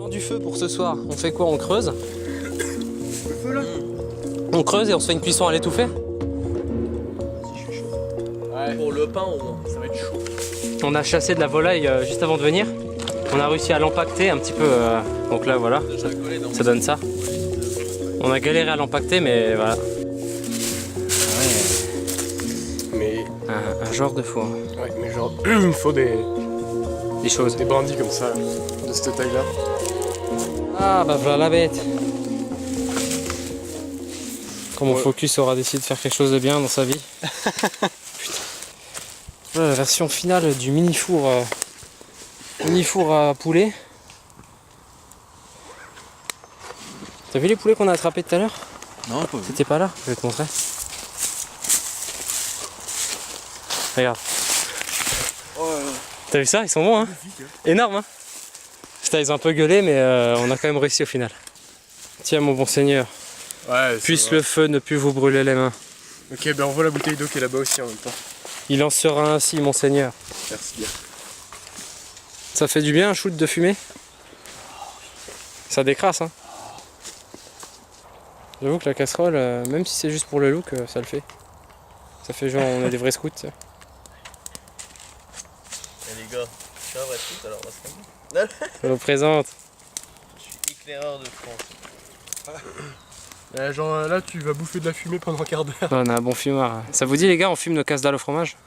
Alors du feu pour ce soir, on fait quoi? On creuse? Le feu là? On creuse et on se fait une cuisson à l'étouffée? Ouais. Pour le pain au moins, ça va être chaud. On a chassé de la volaille juste avant de venir. On a réussi à l'empacter un petit peu. Donc là voilà, ça donne ça. On a galéré à l'empacter mais voilà. Mais... Un genre de fou. Hein. Ouais, mais genre, il me faut des choses. Des brindilles comme ça, de cette taille là. Ah bah voilà la bête. Quand mon Focus aura décidé de faire quelque chose de bien dans sa vie. Putain. Voilà la version finale du mini four à poulet. T'as vu les poulets qu'on a attrapés tout à l'heure? Non, pas vu. C'était pas là? Je vais te montrer. Regarde. T'as vu ça? Ils sont bons hein? Énorme hein? Putain, ils ont un peu gueulé mais on a quand même réussi au final. Tiens mon bon seigneur. Ouais, Puisse le feu ne plus vous brûler les mains. Ok, ben on voit la bouteille d'eau qui est là-bas aussi en même temps. Il en sera ainsi mon seigneur. Merci bien. Ça fait du bien un shoot de fumée? Ça décrasse hein? J'avoue que la casserole, même si c'est juste pour le look, ça le fait. Ça fait genre on est des vrais scouts. Eh les gars, je suis un vrai scout alors on va se rendre. Je vous présente. Je suis éclaireur de France. Genre là tu vas bouffer de la fumée pendant un quart d'heure. On a un bon fumeur. Ça vous dit les gars, on fume nos casse-dalles au fromage?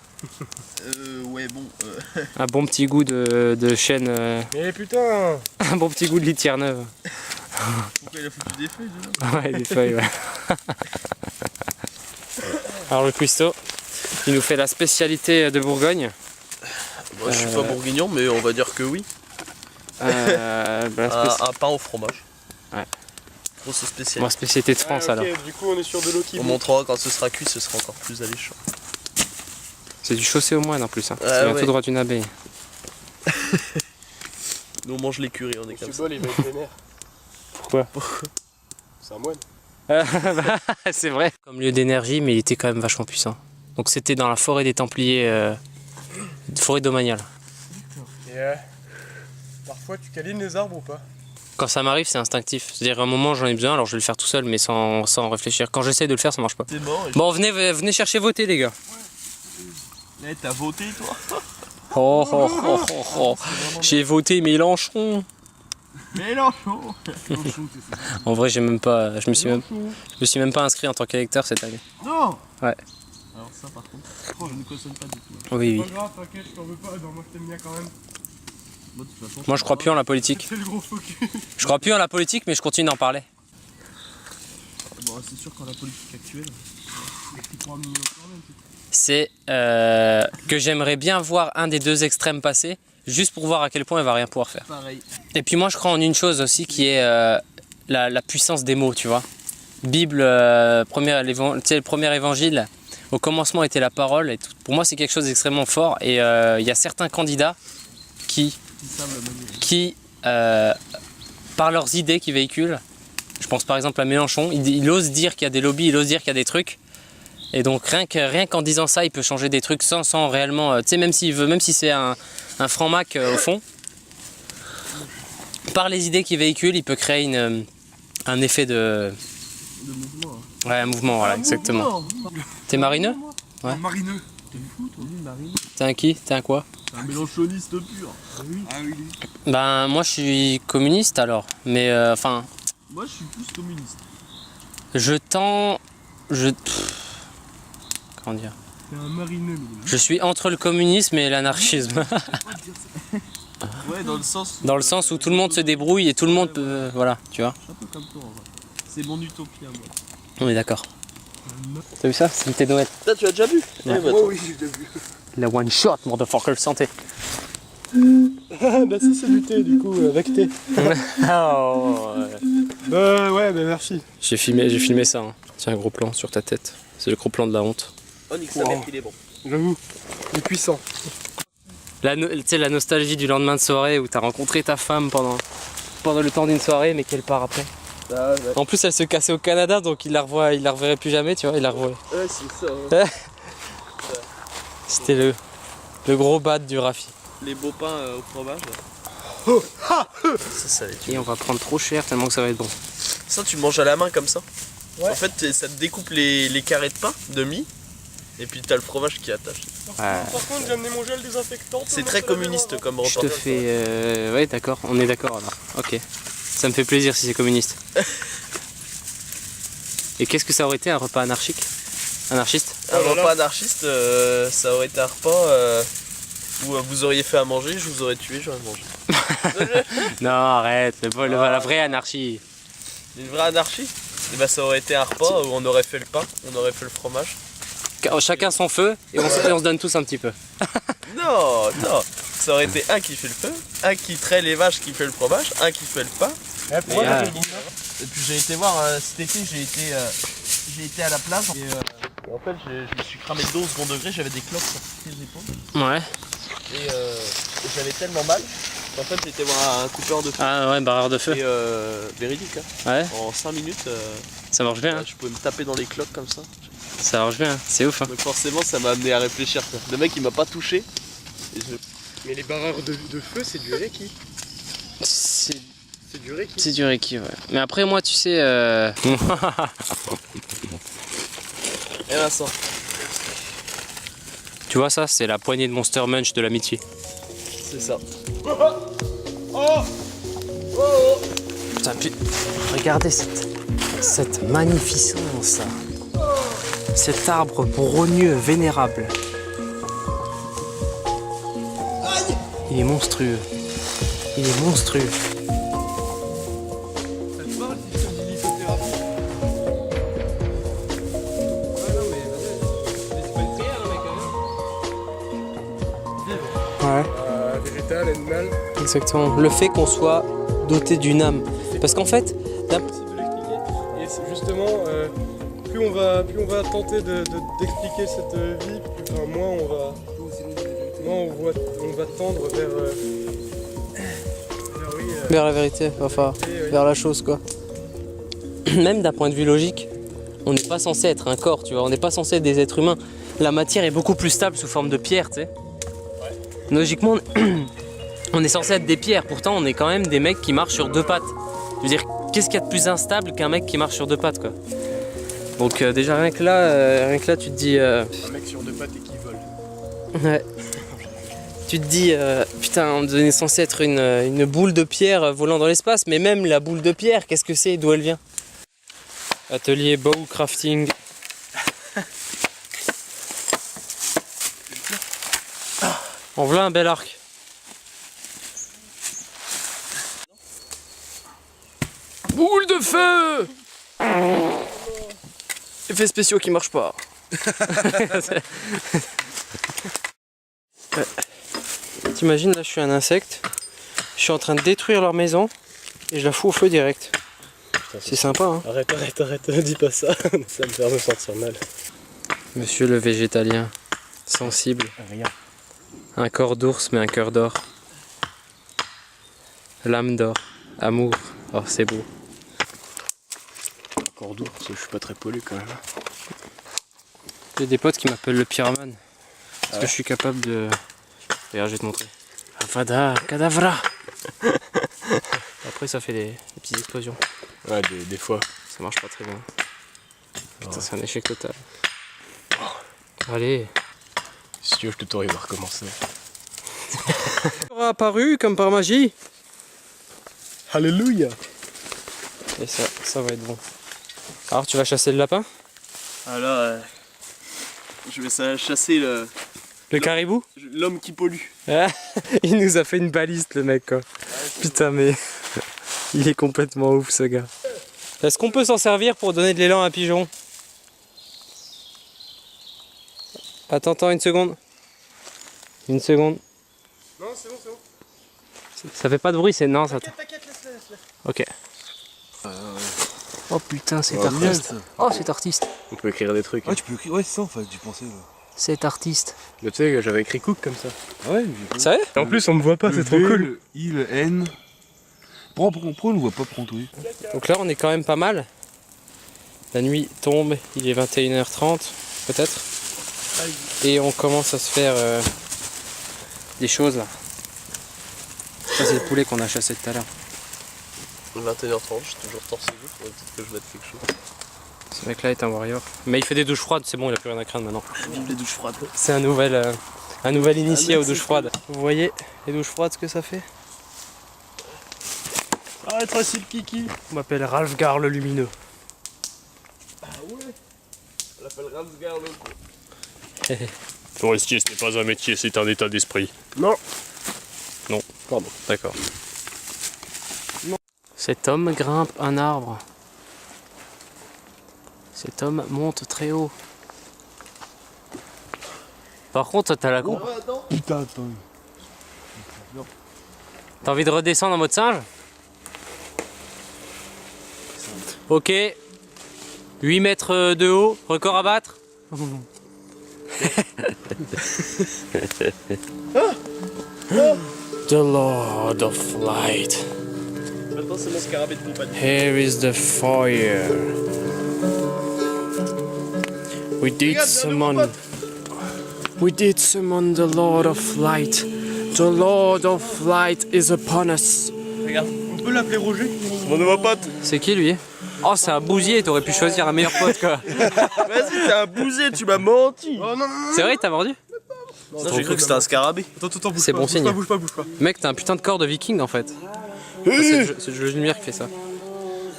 Ouais bon. Un bon petit goût de chêne. Mais putain! Un bon petit goût de litière neuve. Pourquoi il a foutu des feuilles déjà? Ouais, des feuilles, ouais. Alors le cuistot, il nous fait la spécialité de Bourgogne. Moi je suis pas bourguignon mais on va dire que oui. Bah, Un pain au fromage. Ouais. Grosse spécialité. Moi, spécialité de France alors. Du coup on est sur de l'eau qui On bout. montrera quand ce sera cuit, ce sera encore plus alléchant. C'est du chaussé au moine en plus. Hein. Ah, Ça vient ouais. tout droit d'une abbaye. Nous on mange les currys, on est comme Ce ça. bol il va être vénère. Pourquoi? C'est un moine. C'est vrai. Comme lieu d'énergie, mais il était quand même vachement puissant. Donc c'était dans la forêt des Templiers, forêt domaniale. Et parfois tu câlines les arbres ou pas? Quand ça m'arrive, c'est instinctif. C'est-à-dire à un moment j'en ai besoin, alors je vais le faire tout seul, mais sans réfléchir. Quand j'essaye de le faire, ça marche pas. T'es mort et Bon, venez chercher voter les gars. Eh, t'as voté toi? Oh, oh, oh, oh, oh. J'ai voté Mélenchon. Mélenchon. En vrai, j'ai même pas, je me suis même pas inscrit en tant qu'électeur cette année. Non. Ouais. Alors ça par contre, je ne cautionne pas du tout. Oui, oui. Pas grave, t'inquiète, je t'en veux pas, non, moi je t'aime bien quand même. Moi, de toute façon, Moi, je crois plus en la politique. C'est le gros focus. Je crois plus en la politique, mais je continue d'en parler. Bon, c'est sûr qu'en la politique actuelle, Tu crois minimum quand même, C'est que j'aimerais bien voir un des deux extrêmes passer, juste pour voir à quel point il va rien pouvoir faire. pareil. Et puis moi, je crois en une chose aussi, qui est la puissance des mots, tu vois. Bible, le premier évangile, au commencement était la parole. Et tout. Pour moi, c'est quelque chose d'extrêmement fort. Et il y a certains candidats qui par leurs idées qu'ils véhiculent, je pense par exemple à Mélenchon, il ose dire qu'il y a des lobbies, il ose dire qu'il y a des trucs. Et donc rien qu'en disant ça, il peut changer des trucs sans réellement, tu sais, même s'il veut, même si c'est un franc-mac au fond, par les idées qu'il véhicule, il peut créer un effet de mouvement. Hein. Ouais, un mouvement, voilà, exactement. T'es marineux? Ouais. Un marineux. T'es fou toi? Marine. T'es un qui? T'es un quoi? Un mélenchoniste pur. Ah oui. Ben moi je suis communiste alors, mais enfin, Moi je suis plus communiste. comment dire? C'est un marineux. Je suis entre le communisme et l'anarchisme. Ouais, dans le sens. Dans le sens où tout le monde se débrouille et tout le monde peut, voilà, tu vois. Je suis un peu comme toi en vrai. C'est mon utopie à moi. On est d'accord. T'as vu ça? C'est une thé de Noël. Toi tu as déjà vu? Ouais. bah, Oui, j'ai déjà vu. La one shot, motherfucker, santé. Bah ça c'est du thé du coup, avec thé. Oh, Bah ouais, bah merci. j'ai filmé ça. Hein. Tiens, un gros plan sur ta tête. C'est le gros plan de la honte. Oh, nique sa mère qu'il est bon. J'avoue, il est puissant. Tu sais, la nostalgie du lendemain de soirée où t'as rencontré ta femme pendant le temps d'une soirée, mais qu'elle part après. Ah, ouais. En plus, elle se cassait au Canada, donc il la reverrait plus jamais, tu vois. Il la revoit. Ouais, c'est ça. Ouais. C'était le gros bad du Rafi. Les beaux pains au fromage. Ça va être... Et on va prendre trop cher tellement que ça va être bon. Ça, tu manges à la main comme ça. Ouais. En fait, ça te découpe les carrés de pain, de mie, et puis t'as le fromage qui attache. Ouais. Par contre, j'ai amené mon gel désinfectant. C'est très communiste comme Je repas. te fais... Ouais d'accord, on est d'accord alors. Ok. Ça me fait plaisir si c'est communiste. Et qu'est-ce que ça aurait été un repas anarchique? Anarchiste? Un repas anarchiste, ça aurait été un repas où vous auriez fait à manger, je vous aurais tué, j'aurais mangé. Non arrête, la vraie anarchie. Une vraie anarchie, et bah, ça aurait été un repas où on aurait fait le pain, on aurait fait le fromage. Chacun son feu et on se donne tous un petit peu. Non, non, ça aurait été un qui fait le feu, un qui traite les vaches qui fait le fromage, un qui fait le pain. Pourquoi Et, t'as fait le bouquin? Et puis j'ai été voir cet été, j'ai été à la plage et en fait je me suis cramé de dos au second degré, j'avais des cloques sur toutes les épaules Ouais. et j'avais tellement mal qu'en fait j'ai été voir un coupeur de feu. Ah ouais, barreur de feu. Et véridique, hein. Ouais, En 5 minutes ça marche bien. Hein. je pouvais me taper dans les cloques comme ça. Ça marche bien, c'est ouf. Hein. Donc forcément ça m'a amené à réfléchir. Quoi. Le mec il m'a pas touché. Et Mais les barreurs de feu, c'est du reiki. C'est du reiki. C'est du reiki, ouais. Mais après, moi, tu sais. Et Vincent. Tu vois, ça, c'est la poignée de Monster Munch de l'amitié. C'est ça. Putain, regardez cette magnificence. Cet arbre brogneux, vénérable. Il est monstrueux. Il est monstrueux. Ça te parle si je te dis lithothérapie? Ouais, non, mais vas-y. Mais c'est pas une prière, mec, quand même. Ouais. Végétal, animal. Exactement. Le fait qu'on soit doté d'une âme. Parce qu'en fait, Impossible de l'expliquer. Et c'est justement, plus on va tenter d'expliquer cette vie, plus moins on va tendre vers oui, vers la vérité, enfin, vers la chose, quoi. Même d'un point de vue logique, on n'est pas censé être un corps, tu vois. On n'est pas censé être des êtres humains. La matière est beaucoup plus stable sous forme de pierre, tu sais. Logiquement, on est censé être des pierres. Pourtant, on est quand même des mecs qui marchent sur deux pattes. Je veux dire, qu'est-ce qu'il y a de plus instable qu'un mec qui marche sur deux pattes, quoi. Donc déjà rien que là, tu te dis. un mec sur deux pattes et qui vole. Ouais. Tu te dis, putain, on est censé être une boule de pierre volant dans l'espace, mais même la boule de pierre, qu'est-ce que c'est, d'où elle vient? Atelier bow crafting. En voilà un bel arc. Boule de feu! Effets spéciaux qui marchent pas. T'imagines, là je suis un insecte, je suis en train de détruire leur maison et je la fous au feu direct. C'est sympa, hein? Arrête, dis pas ça, ça me fait me sentir mal. Monsieur le végétalien, sensible, Rien. un corps d'ours mais un cœur d'or. L'âme d'or, amour, oh c'est beau. Encore d'ours, je suis pas très pollu quand même. J'ai des potes qui m'appellent le pyromane, parce que je suis capable de... Regarde, je vais te montrer. Avada, cadavra. Après ça fait des petites explosions. Ouais, des fois. Ça marche pas très bien. Putain, c'est un échec total. Allez. Si tu veux, je t'autorise à recommencer. Aura apparu comme par magie. Alléluia. Et ça va être bon. Alors tu vas chasser le lapin? Alors je vais chasser Le caribou? l'homme qui pollue. Ah, il nous a fait une baliste le mec quoi. Putain mais il est complètement ouf ce gars. Est-ce qu'on peut s'en servir pour donner de l'élan à un pigeon? Attends, une seconde. Une seconde. Non, c'est bon. Ça fait pas de bruit, c'est... Non, ça... T'inquiète, laisse-le. Ok. Oh putain, c'est Oh, artiste. bien, ça. Oh, c'est artiste. On peut écrire des trucs. Ouais, tu peux écrire. Ouais, c'est ça en fait, j'y pensais. Là. C'est artiste. Mais tu sais, j'avais écrit Cook comme ça. Ah ouais, Ça y est? Et en plus, on me voit pas, c'est trop V, cool. Le I, le N. Pourquoi on ne voit pas prendre oui. Donc là, on est quand même pas mal. La nuit tombe, il est 21h30, peut-être. Et on commence à se faire des choses là. Ça c'est le poulet qu'on a chassé tout à l'heure. 21h30, je suis toujours torse nu, faudrait peut-être que je mette quelque chose. Ce mec là est un warrior. Mais il fait des douches froides, c'est bon, il a plus rien à craindre maintenant. Vive les douches froides. C'est un nouvel initié aux douches froides. Vous voyez les douches froides ce que ça fait? Arrête aussi le kiki. On m'appelle Ralfgar le lumineux. Ah ouais. On l'appelle Ramsgar le con. Forestier, ce n'est pas un métier, c'est un état d'esprit. Non. Non. Pardon. D'accord. Cet homme grimpe un arbre. Cet homme monte très haut. Par contre, t'as la con. Putain, attends. T'as envie de redescendre en mode singe? Ok. 8 mètres de haut, record à battre. The Lord of Light. Maintenant c'est mon scarabée de compagnie. Here is the fire. We did summon. We did summon the Lord of Light. The Lord of Light is upon us. Regarde. On peut l'appeler Roger? Mon nouveau pote. C'est qui lui? Oh, c'est un bousier, t'aurais pu choisir un meilleur pote quoi. Vas-y, t'es un bousier, tu m'as menti. Oh non, non, C'est vrai, t'as mordu? Non, j'ai cru que c'était un scarabée. Attends, bouge C'est pas, bon bouge signe. pas, bouge pas, bouge pas. Mec, t'as un putain de corps de viking en fait. C'est le jeu de lumière qui fait ça.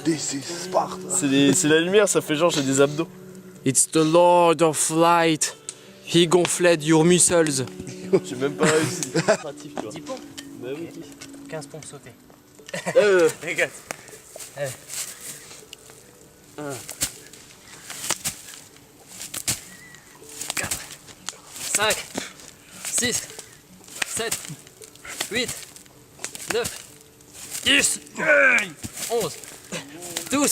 This is Sparta. C'est la lumière, ça fait genre j'ai des abdos. It's the Lord of Light. He gonfled your muscles. J'ai même pas réussi. 10 pompes. Bah oui. 15 pompes sautées. Regarde. 5, 6, 7, 8, 9, 10, 11, 12,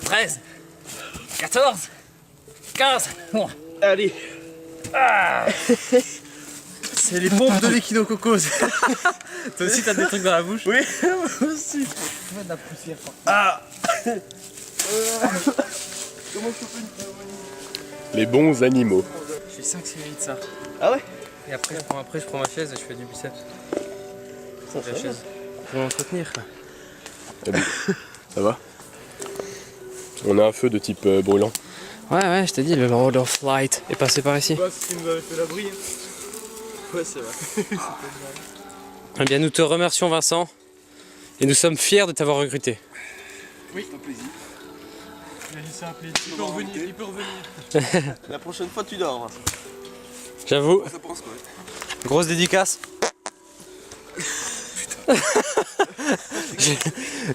13, 14, 15. Bon. Allez. C'est les pompes de l'équinococose. Toi aussi t'as des trucs dans la bouche? Oui, moi aussi. De la poussière. Ah. Les bons animaux. Je fais 5-6 minutes ça. Ah ouais. Et après je prends ma chaise et je fais du biceps. Ça La chaise. Pour l'entretenir. Ça va? On a un feu de type brûlant. Ouais, je t'ai dit, le Lord of Light est passé par ici. Bah, c'est ce qui nous avait fait l'abri. Hein. Ouais, c'est vrai. Eh bien, nous te remercions Vincent. Et nous sommes fiers de t'avoir recruté. Oui, c'est un plaisir. Il a laissé appeler. Il peut revenir. La prochaine fois, tu dors. Vincent. J'avoue. Ça pense quoi? Grosse dédicace.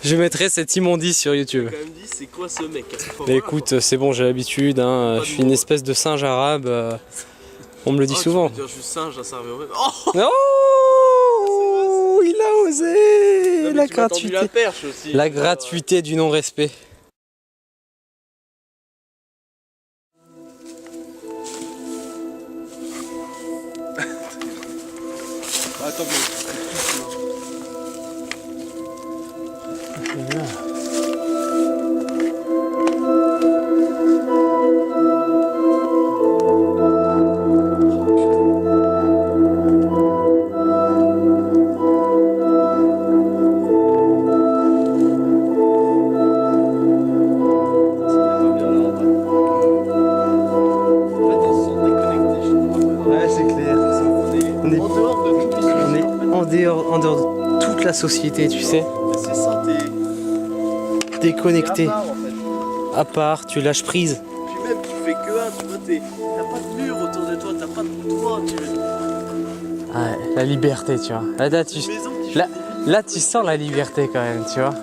je mettrai cette immondice sur YouTube. J'ai quand même dit, c'est quoi ce mec? Mais écoute, c'est bon, j'ai l'habitude. Hein. Je suis une espèce de singe arabe. On me le dit souvent. Tu veux dire juste singe, ça revient au même. Oh, Oh, il a osé. non, mais La tu m'as tendu gratuité. la perche aussi. La gratuité du non-respect. Attends, Ouais, c'est clair. On est en dehors de toute la société, tu sais. C'est ça, t'es Déconnecté. à part, en fait. À part, tu lâches prise. Puis même, tu fais que un, tu vois, t'as pas de mur autour de toi, t'as pas de toit, tu Ouais, la liberté, tu vois. Là, tu, une maison qui là, là, tu sens la liberté quand même, tu vois.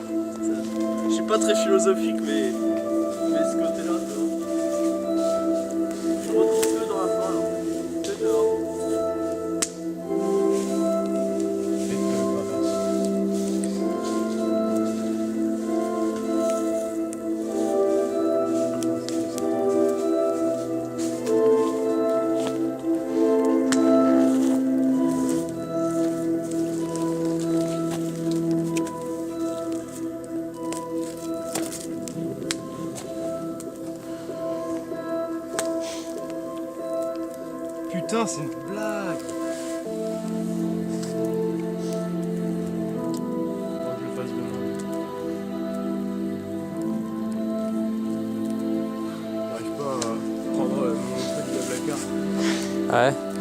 Je suis pas très philosophique, mais ce côté-là, tu vois. Je me retrouve que dans la forêt, que dehors. Putain, c'est une blague. Ouais.